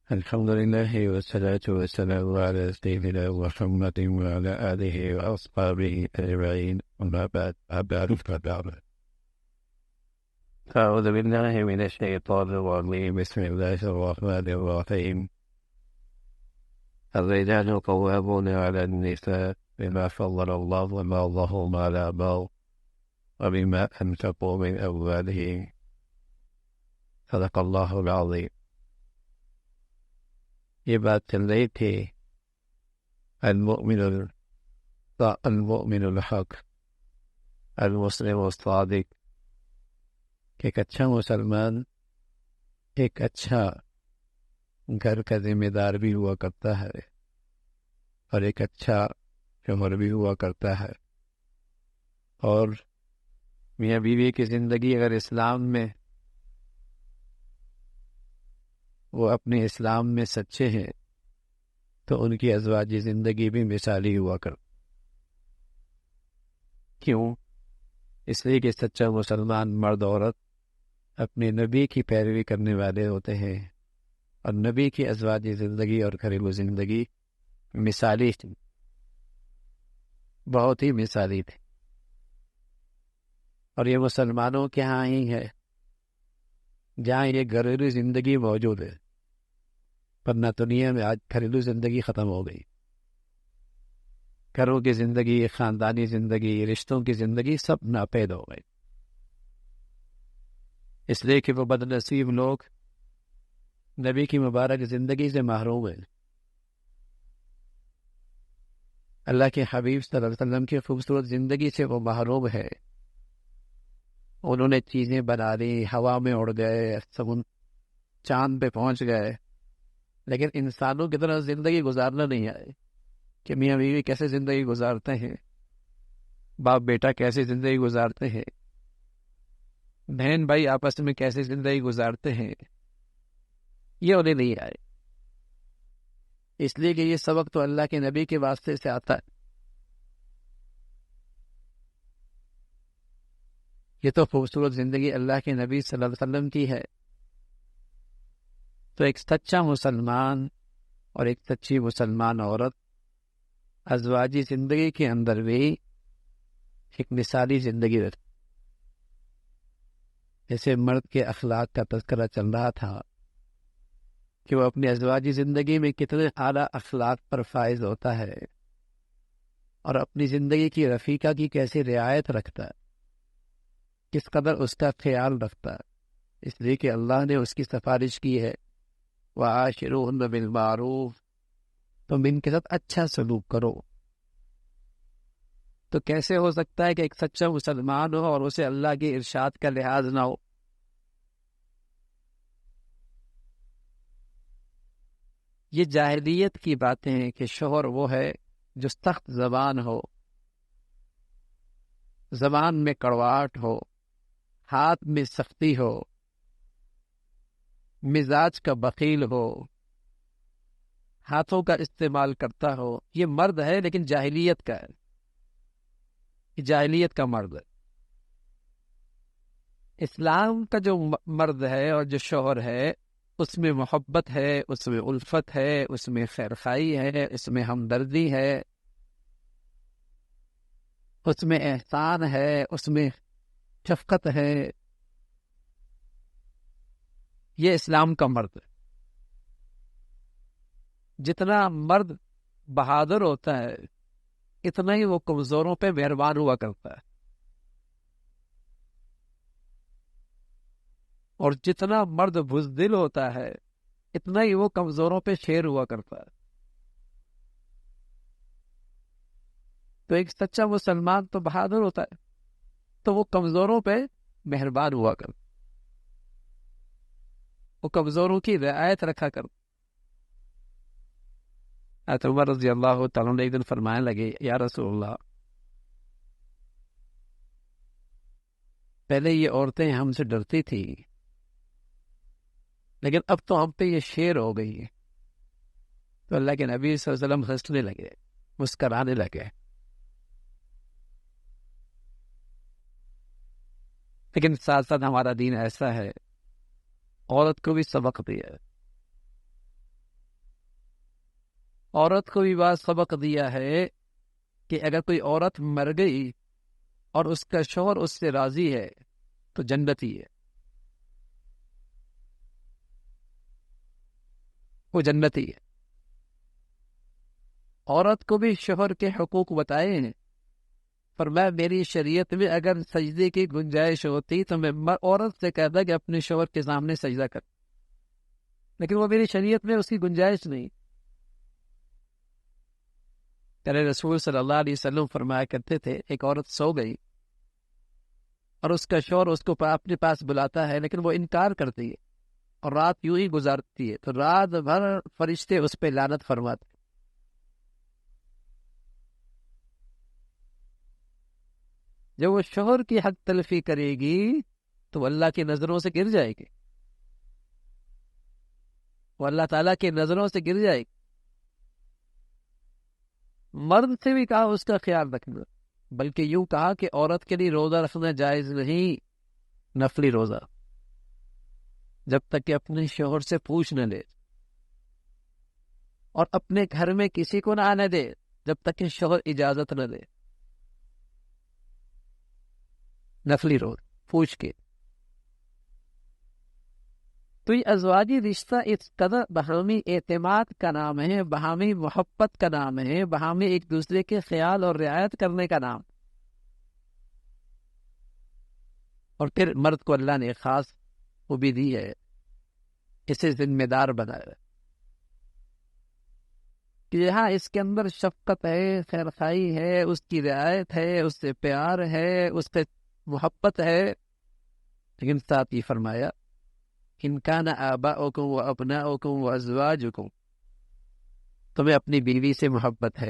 الحمد لله والصلاة والسلام على سيدنا محمد وعلى آله وأصحابه أجمعين، أما بعد أعوذ بالله من الشيطان الرجيم. بسم الله الرحمن الرحيم. الرجال قوامون على النساء بما فضل الله بعضهم على بعض وبما أنفقوا من أموالهم. صدق الله العظيم. یہ بات چل رہی تھی المؤمن الحق المسلم الصادق، کہ ایک اچھا مسلمان ایک اچھا گھر کا ذمہ دار بھی ہوا کرتا ہے اور ایک اچھا شوہر بھی ہوا کرتا ہے، اور میاں بیوی کی زندگی اگر اسلام میں وہ اپنے اسلام میں سچے ہیں تو ان کی ازواجی زندگی بھی مثالی ہوا کر. کیوں؟ اس لیے کہ سچا مسلمان مرد عورت اپنے نبی کی پیروی کرنے والے ہوتے ہیں، اور نبی کی ازواجی زندگی اور گھریلو زندگی مثالی تھی، بہت ہی مثالی تھی. اور یہ مسلمانوں کے ہاں ہی ہے جہاں یہ گھریلو زندگی موجود ہے، ورنہ دنیا میں آج گھریلو زندگی ختم ہو گئی. گھروں کی زندگی، خاندانی زندگی، رشتوں کی زندگی سب ناپید ہو گئی، اس لیے کہ وہ بد نصیب لوگ نبی کی مبارک زندگی سے محروم ہیں. اللہ کے حبیب صلی اللہ علیہ وسلم کی خوبصورت زندگی سے وہ محروم ہے. انہوں نے چیزیں بنا لی، ہوا میں اڑ گئے، چاند پہ پہنچ گئے، لیکن انسانوں کی طرح زندگی گزارنا نہیں آئے کہ میاں بیوی کیسے زندگی گزارتے ہیں، باپ بیٹا کیسے زندگی گزارتے ہیں، بہن بھائی آپس میں کیسے زندگی گزارتے ہیں، یہ انہیں نہیں آئے. اس لیے کہ یہ سبق تو اللہ کے نبی کے واسطے سے آتا ہے. یہ تو خوبصورت زندگی اللہ کے نبی صلی اللہ علیہ وسلم کی ہے. تو ایک سچا مسلمان اور ایک سچی مسلمان عورت ازواجی زندگی کے اندر بھی ایک مثالی زندگی رہتی. جیسے مرد کے اخلاق کا تذکرہ چل رہا تھا کہ وہ اپنی ازواجی زندگی میں کتنے اعلیٰ اخلاق پر فائز ہوتا ہے اور اپنی زندگی کی رفیقہ کی کیسی رعایت رکھتا ہے، کس قدر اس کا خیال رکھتا ہے. اس لیے کہ اللہ نے اس کی سفارش کی ہے وَعَاشِرُوهُنَّ بِالْمَعْرُوفِ، تم ان کے ساتھ اچھا سلوک کرو. تو کیسے ہو سکتا ہے کہ ایک سچا مسلمان ہو اور اسے اللہ کے ارشاد کا لحاظ نہ ہو؟ یہ جاہلیت کی باتیں ہیں کہ شوہر وہ ہے جو سخت زبان ہو، زبان میں کڑواہٹ ہو، ہاتھ میں سختی ہو، مزاج کا بخیل ہو، ہاتھوں کا استعمال کرتا ہو. یہ مرد ہے لیکن جاہلیت کا ہے، یہ جاہلیت کا مرد ہے. اسلام کا جو مرد ہے اور جو شوہر ہے اس میں محبت ہے، اس میں الفت ہے، اس میں خیرخواہی ہے، اس میں ہمدردی ہے، اس میں احسان ہے، اس میں شفقت ہے. یہ اسلام کا مرد ہے. جتنا مرد بہادر ہوتا ہے اتنا ہی وہ کمزوروں پہ مہربان ہوا کرتا ہے، اور جتنا مرد بزدل ہوتا ہے اتنا ہی وہ کمزوروں پہ شیر ہوا کرتا ہے. تو ایک سچا مسلمان تو بہادر ہوتا ہے تو وہ کمزوروں پہ مہربان ہوا کرتا، وہ کمزوروں کی رعایت رکھا کرتا. حضرت عمر رضی اللہ تعالیٰ نے ایک دن فرمانے لگے، یا رسول اللہ، پہلے یہ عورتیں ہم سے ڈرتی تھی لیکن اب تو ہم پہ یہ شیر ہو گئی ہے. تو اللہ کے نبی صلی اللہ علیہ وسلم ہنسنے لگے، مسکرانے لگے. لیکن ساتھ ساتھ ہمارا دین ایسا ہے، عورت کو بھی سبق دیا ہے عورت کو بھی بات سبق دیا ہے کہ اگر کوئی عورت مر گئی اور اس کا شوہر اس سے راضی ہے تو جنتی ہے، وہ جنتی ہے۔ عورت کو بھی شوہر کے حقوق بتائے ہیں، فرمایا میری شریعت میں اگر سجدے کی گنجائش ہوتی تو میں عورت سے کہتا کہ اپنے شوہر کے سامنے سجدہ کر، لیکن وہ میری شریعت میں اس کی گنجائش نہیں۔ پیارے رسول صلی اللہ علیہ وسلم فرمایا کرتے تھے ایک عورت سو گئی اور اس کا شوہر اس کو اپنے پاس بلاتا ہے لیکن وہ انکار کرتی ہے اور رات یوں ہی گزارتی ہے، تو رات بھر فرشتے اس پہ لعنت فرماتے۔ جب وہ شوہر کی حق تلفی کرے گی تو وہ اللہ کی نظروں سے گر جائے گی، وہ اللہ تعالیٰ کی نظروں سے گر جائے گی۔ مرد سے بھی کہا اس کا خیال رکھنا، بلکہ یوں کہا کہ عورت کے لیے روزہ رکھنا جائز نہیں، نفلی روزہ، جب تک کہ اپنے شوہر سے پوچھ نہ لے، اور اپنے گھر میں کسی کو نہ آنے دے جب تک کہ شوہر اجازت نہ دے، نفلی روزہ پوچھ کے۔ تو یہ ازواجی رشتہ اس قدر باہمی اعتماد کا نام ہے، باہمی محبت کا نام ہے، باہمی ایک دوسرے کے خیال اور رعایت کرنے کا نام۔ اور پھر مرد کو اللہ نے ایک خاص خوبی دی ہے، اسے ذمہ دار بنایا کہ یہاں اس کے اندر شفقت ہے، خیر خواہی ہے، اس کی رعایت ہے، اس سے پیار ہے، اس سے محبت ہے، لیکن ساتھ یہ فرمایا ان کان آباؤکم و ابناؤکم و ازواجکم، تمہیں اپنی بیوی سے محبت ہے،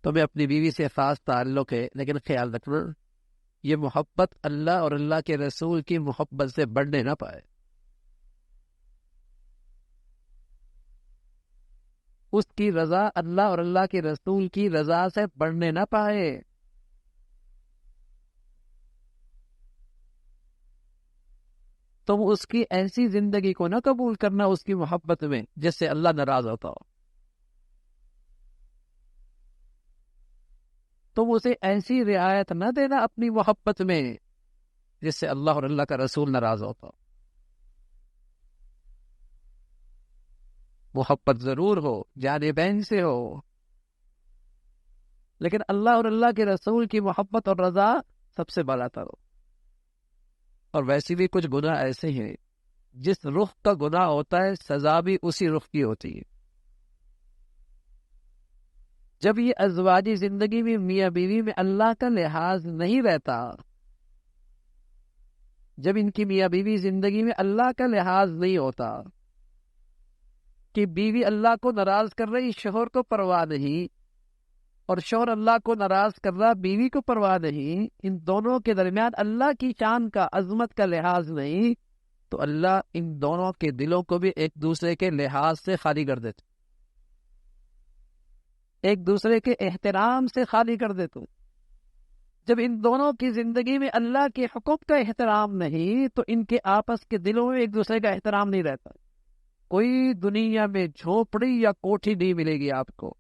تمہیں اپنی بیوی سے خاص تعلق ہے، لیکن خیال رکھنا یہ محبت اللہ اور اللہ کے رسول کی محبت سے بڑھنے نہ پائے، اس کی رضا اللہ اور اللہ کے رسول کی رضا سے بڑھنے نہ پائے۔ تم اس کی ایسی زندگی کو نہ قبول کرنا اس کی محبت میں جس سے اللہ ناراض ہوتا ہو، تم اسے ایسی رعایت نہ دینا اپنی محبت میں جس سے اللہ اور اللہ کا رسول ناراض ہوتا ہو۔ محبت ضرور ہو، جانبین سے ہو، لیکن اللہ اور اللہ کے رسول کی محبت اور رضا سب سے بالا تر ہو۔ اور ویسے بھی کچھ گناہ ایسے ہیں جس رخ کا گناہ ہوتا ہے سزا بھی اسی رخ کی ہوتی ہے۔ جب یہ ازواجی زندگی میں میاں بیوی میں اللہ کا لحاظ نہیں رہتا، جب ان کی میاں بیوی زندگی میں اللہ کا لحاظ نہیں ہوتا کہ بیوی اللہ کو ناراض کر رہی شوہر کو پرواہ نہیں، اور شوہر اللہ کو ناراض کر رہا بیوی کو پرواہ نہیں، ان دونوں کے درمیان اللہ کی شان کا عظمت کا لحاظ نہیں، تو اللہ ان دونوں کے دلوں کو بھی ایک دوسرے کے لحاظ سے خالی کر دیتے، ایک دوسرے کے احترام سے خالی کر دیتے۔ جب ان دونوں کی زندگی میں اللہ کے حقوق کا احترام نہیں تو ان کے آپس کے دلوں میں ایک دوسرے کا احترام نہیں رہتا۔ کوئی دنیا میں جھونپڑی یا کوٹھی نہیں ملے گی آپ کو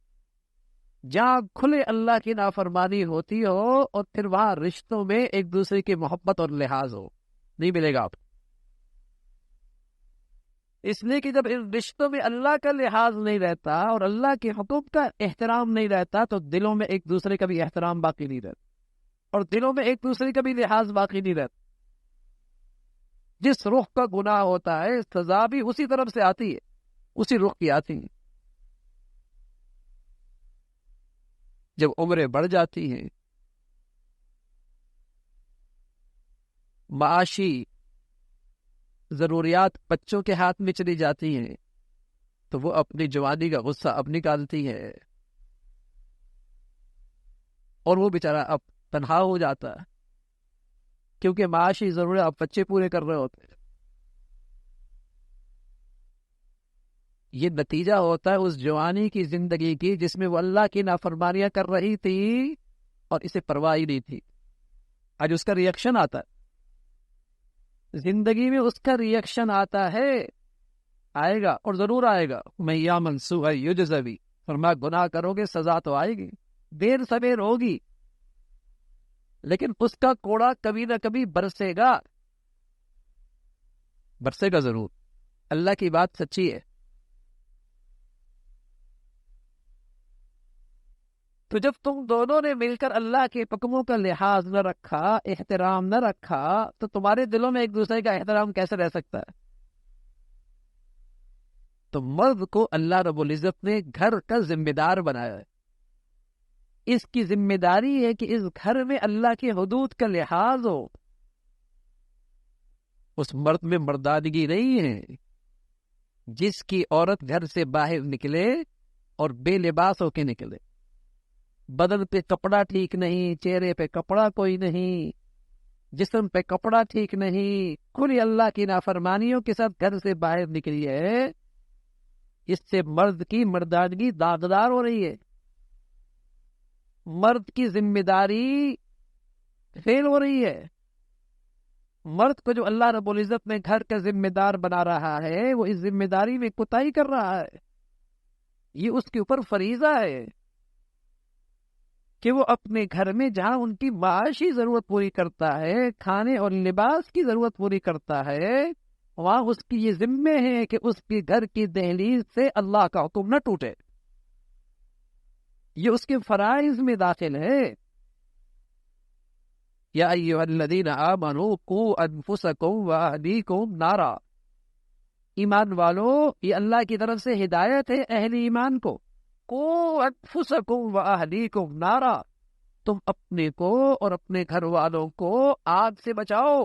جہاں کھلے اللہ کی نافرمانی ہوتی ہو اور پھر وہاں رشتوں میں ایک دوسرے کی محبت اور لحاظ ہو، نہیں ملے گا آپ کو۔ اس لیے کہ جب ان رشتوں میں اللہ کا لحاظ نہیں رہتا اور اللہ کے حقوق کا احترام نہیں رہتا تو دلوں میں ایک دوسرے کا بھی احترام باقی نہیں رہتا، اور دلوں میں ایک دوسرے کا بھی لحاظ باقی نہیں رہتا۔ جس رخ کا گناہ ہوتا ہے سزا بھی اسی طرف سے آتی ہے، اسی رخ کی آتی ہے۔ جب عمریں بڑھ جاتی ہیں، معاشی ضروریات بچوں کے ہاتھ میں چلی جاتی ہیں، تو وہ اپنی جوانی کا غصہ اب نکالتی ہے، اور وہ بیچارہ اب تنہا ہو جاتا ہے کیونکہ معاشی ضرورت اب بچے پورے کر رہے ہوتے ہیں۔ یہ نتیجہ ہوتا ہے اس جوانی کی زندگی کی جس میں وہ اللہ کی نافرمانیاں کر رہی تھی اور اسے پرواہ ہی نہیں تھی۔ آج اس کا ریئیکشن آتا ہے، زندگی میں اس کا ریئیکشن آتا ہے۔ آئے گا اور ضرور آئے گا. میں یا منسوخ یجزوی، فرمایا گناہ کرو گے سزا تو آئے گی، دیر سویر ہوگی، لیکن اس کا کوڑا کبھی نہ کبھی برسے گا، برسے گا ضرور. اللہ کی بات سچی ہے. تو جب تم دونوں نے مل کر اللہ کے حکموں کا لحاظ نہ رکھا، احترام نہ رکھا، تو تمہارے دلوں میں ایک دوسرے کا احترام کیسے رہ سکتا ہے؟ تو مرد کو اللہ رب العزت نے گھر کا ذمہ دار بنایا ہے. اس کی ذمہ داری ہے کہ اس گھر میں اللہ کی حدود کا لحاظ ہو. اس مرد میں مردانگی نہیں ہے. جس کی عورت گھر سے باہر نکلے اور بے لباس ہو کے نکلے، بدن پہ کپڑا ٹھیک نہیں، چہرے پہ کپڑا کوئی نہیں، جسم پہ کپڑا ٹھیک نہیں، کھلی اللہ کی نافرمانیوں کے ساتھ گھر سے باہر نکلی ہے، اس سے مرد کی مردانگی داغدار ہو رہی ہے. مرد کی ذمہ داری فیل ہو رہی ہے. مرد کو جو اللہ رب العزت نے گھر کا ذمہ دار بنا رہا ہے، وہ اس ذمہ داری میں کوتاہی کر رہا ہے. یہ اس کے اوپر فریضہ ہے کہ وہ اپنے گھر میں جہاں ان کی معاشی ضرورت پوری کرتا ہے، کھانے اور لباس کی ضرورت پوری کرتا ہے، وہاں اس کی یہ ذمہ ہے کہ اس کے گھر کی دہلیز سے اللہ کا حکم نہ ٹوٹے. یہ اس کے فرائض میں داخل ہے. یا ایھا الذین آمنوا قوا انفسکم واہلیکم نارا. ایمان والو، یہ اللہ کی طرف سے ہدایت ہے اہل ایمان کو. قوا انفسکم واہلیکم نارا، تم اپنے کو اور اپنے گھر والوں کو آگ سے بچاؤ.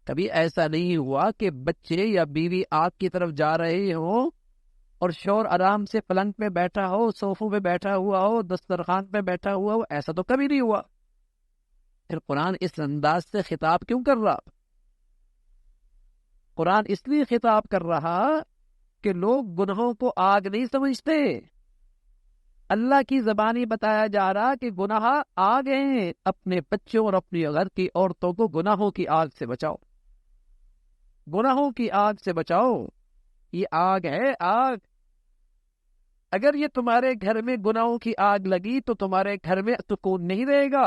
کبھی ایسا نہیں ہوا کہ بچے یا بیوی آگ کی طرف جا رہے ہوں اور شوہر آرام سے پلنگ پہ بیٹھا ہو، صوفوں پہ بیٹھا ہوا ہو، دسترخوان پہ بیٹھا ہوا ہو؟ ایسا تو کبھی نہیں ہوا. پھر قرآن اس انداز سے خطاب کیوں کر رہا؟ قرآن اس لیے خطاب کر رہا کہ لوگ گناہوں کو آگ نہیں سمجھتے. اللہ کی زبانی بتایا جا رہا کہ گناہ آگ ہیں. اپنے بچوں اور اپنی گھر کی عورتوں کو گناہوں کی آگ سے بچاؤ، گناہوں کی آگ سے بچاؤ. یہ آگ ہے، آگ. اگر یہ تمہارے گھر میں گناہوں کی آگ لگی تو تمہارے گھر میں سکون نہیں رہے گا.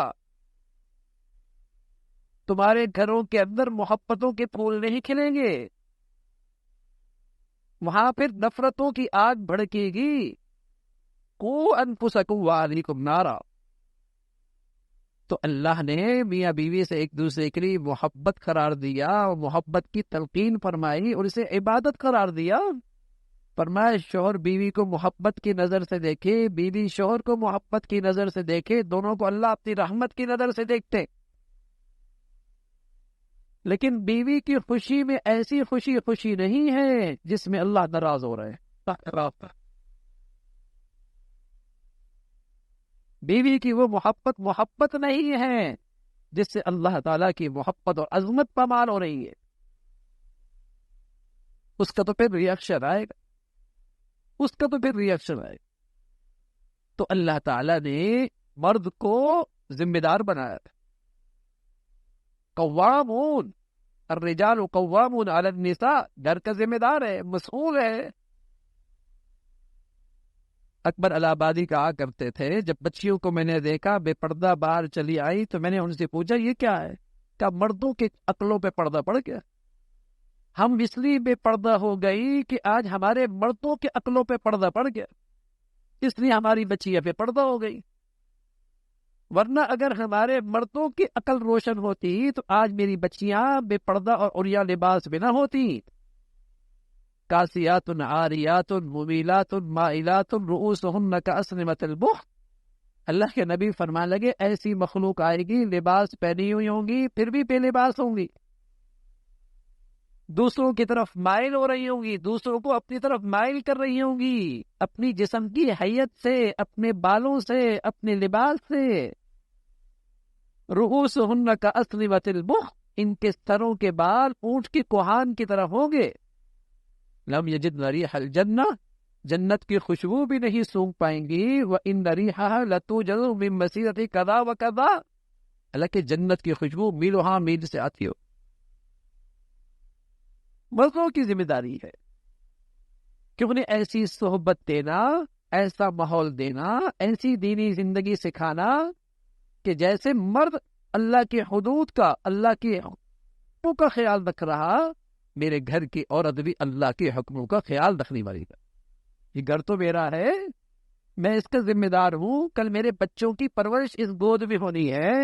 تمہارے گھروں کے اندر محبتوں کے پھول نہیں کھلیں گے. وہاں پھر نفرتوں کی آگ بھڑکے گی. قوا انفسکم واہلیکم نارا. تو اللہ نے میاں بیوی سے ایک دوسرے کے لیے محبت قرار دیا، اور محبت کی تلقین فرمائی اور اسے عبادت قرار دیا. فرمایا شوہر بیوی کو محبت کی نظر سے دیکھے، بیوی شوہر کو محبت کی نظر سے دیکھے. دونوں کو اللہ اپنی رحمت کی نظر سے دیکھتے. لیکن بیوی کی خوشی میں ایسی خوشی نہیں ہے جس میں اللہ ناراض ہو رہے ہیں. بیوی کی وہ محبت نہیں ہے جس سے اللہ تعالیٰ کی محبت اور عظمت پامال ہو رہی ہے. اس کا تو پھر ریئیکشن آئے گا، اس کا تو پھر ریئیکشن آئے گا. تو اللہ تعالیٰ نے مرد کو ذمہ دار بنایا. قوامون، الرجال قوامون علی النساء، گھر کا ذمہ دار ہے، مسئول ہے. اکبر الہ آبادی کہا کرتے تھے، جب بچیوں کو میں نے دیکھا بے پردہ باہر چلی آئی تو میں نے ان سے پوچھا یہ کیا ہے؟ کیا مردوں کے عقلوں پہ پردہ پڑ گیا؟ ہم اس لیے بے پردہ ہو گئی کہ آج ہمارے مردوں کے عقلوں پہ پردہ پڑ گیا، اس لیے ہماری بچیاں بے پردہ ہو گئی. ورنہ اگر ہمارے مردوں کی عقل روشن ہوتی تو آج میری بچیاں بے پردہ اور عریاں لباس میں نہ ہوتی. کاسیات عاریات ممیلات مائلات رؤوسہن کأسنمۃ البخت. اللہ کے نبی فرمان لگے ایسی مخلوق آئے گی، لباس پہنی ہوئی ہوں گی پھر بھی بے لباس ہوں گی، دوسروں کی طرف مائل ہو رہی ہوں گی، دوسروں کو اپنی طرف مائل کر رہی ہوں گی، اپنی جسم کی حیت سے، اپنے بالوں سے، اپنے لباس سے. رؤوسہن کأسنمۃ البخت، ان کے سروں کے بال اونٹ کی کوہان کی طرح ہوں گے. لم یجدن ریح الجنہ، جنت کی خوشبو بھی نہیں سونگ پائیں گی. وَإِنَّ رِیحَهَا لَتُوجَدُ مِن مَسِیرَةِ کذا وکذا، حالانکہ جنت کی خوشبو میلوں ہاں میل سے آتی ہو. مردوں کی ذمہ داری ہے کہ انہیں ایسی صحبت دینا، ایسا ماحول دینا، ایسی دینی زندگی سکھانا کہ جیسے مرد اللہ کی حدود کا، اللہ کے حکموں کا خیال رکھ رہا، میرے گھر کی عورت بھی اللہ کے حکموں کا خیال رکھنے والی ہے. یہ گھر تو میرا ہے، میں اس کا ذمہ دار ہوں. کل میرے بچوں کی پرورش اس گود میں ہونی ہے.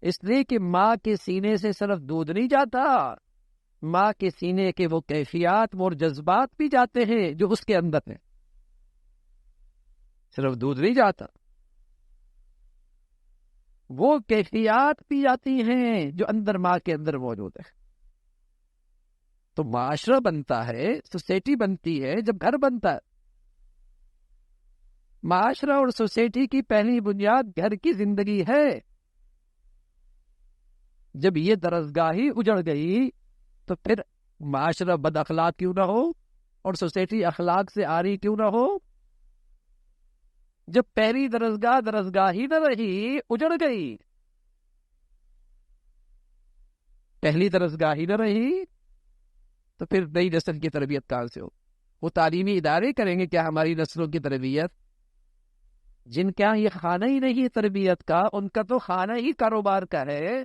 اس لیے کہ ماں کے سینے سے صرف دودھ نہیں جاتا، ماں کے سینے کے وہ کیفیات اور جذبات بھی جاتے ہیں جو اس کے اندر ہیں. صرف دودھ نہیں جاتا، وہ کیفیات بھی جاتی ہیں جو اندر ماں کے اندر موجود ہے. تو معاشرہ بنتا ہے، سوسائٹی بنتی ہے جب گھر بنتا ہے. معاشرہ اور سوسائٹی کی پہلی بنیاد گھر کی زندگی ہے. جب یہ درسگاہی اجڑ گئی تو پھر معاشرہ بد اخلاق کیوں نہ ہو اور سوسائٹی اخلاق سے عاری کیوں نہ ہو. جب پہلی درسگاہ ہی نہ رہی، اجڑ گئی، پہلی درسگاہ ہی نہ رہی تو پھر نئی نسل کی تربیت کہاں سے ہو؟ وہ تعلیمی ادارے کریں گے کیا ہماری نسلوں کی تربیت؟ جن کا یہ خانہ ہی نہیں تربیت کا، ان کا تو خانہ ہی کاروبار کا ہے.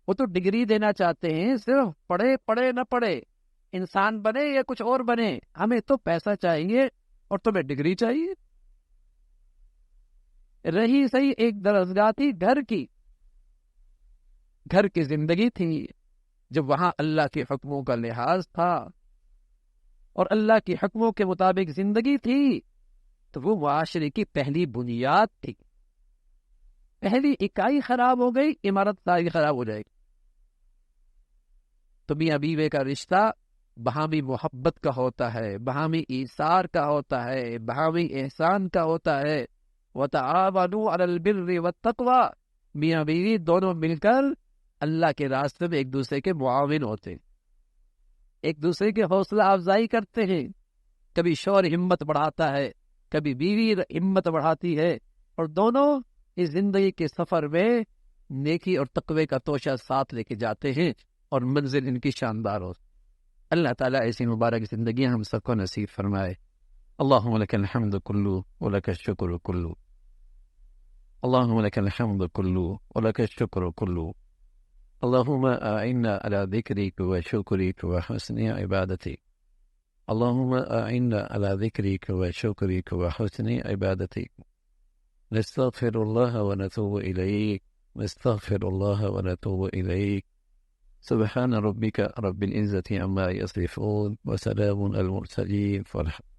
وہ تو ڈگری دینا چاہتے ہیں، صرف پڑھے نہ پڑھے، انسان بنے یا کچھ اور بنے، ہمیں تو پیسہ چاہیے اور تمہیں ڈگری چاہیے. رہی صحیح ایک درسگاہ تھی گھر کی، گھر کی زندگی تھی، جب وہاں اللہ کے حکموں کا لحاظ تھا اور اللہ کے حکموں کے مطابق زندگی تھی، تو وہ معاشرے کی پہلی بنیاد تھی. پہلی اکائی خراب ہو گئی، عمارت ساری خراب ہو جائے گی. تو میاں بیوی کا رشتہ باہمی محبت کا ہوتا ہے، باہمی ایثار کا ہوتا ہے، باہمی احسان کا ہوتا ہے. وَتَعَاوَنُوا عَلَى الْبِرِّ وَالتَّقْوَى، میاں بیوی دونوں مل کر اللہ کے راستے میں ایک دوسرے کے معاون ہوتے ہیں، ایک دوسرے کی حوصلہ افزائی کرتے ہیں. کبھی شوہر ہمت بڑھاتا ہے، کبھی بیوی ہمت بڑھاتی ہے، اور دونوں اس زندگی کے سفر میں نیکی اور تقوی کا توشہ ساتھ لے کے جاتے ہیں اور منزل ان کی شاندار ہو. اللہ تعالیٰ ایسی مبارک زندگیاں ہم سب کو نصیب فرمائے. اللہم لک الحمد کلو ولک الشکر کلو، اللہم لک الحمد کلو ولک الشکر کلو، اللہم اعنا علی ذکرک و شکرک و حسن عبادتک، اللہم اعنا علی ذکرک و شکرک و حسن عبادتک. نستغفر اللہ و نتوب الیک، نستغفر اللہ و نتوب الیک. سبحان ربک رب العزة عما یصفون وسلام علی المرسلین والحمد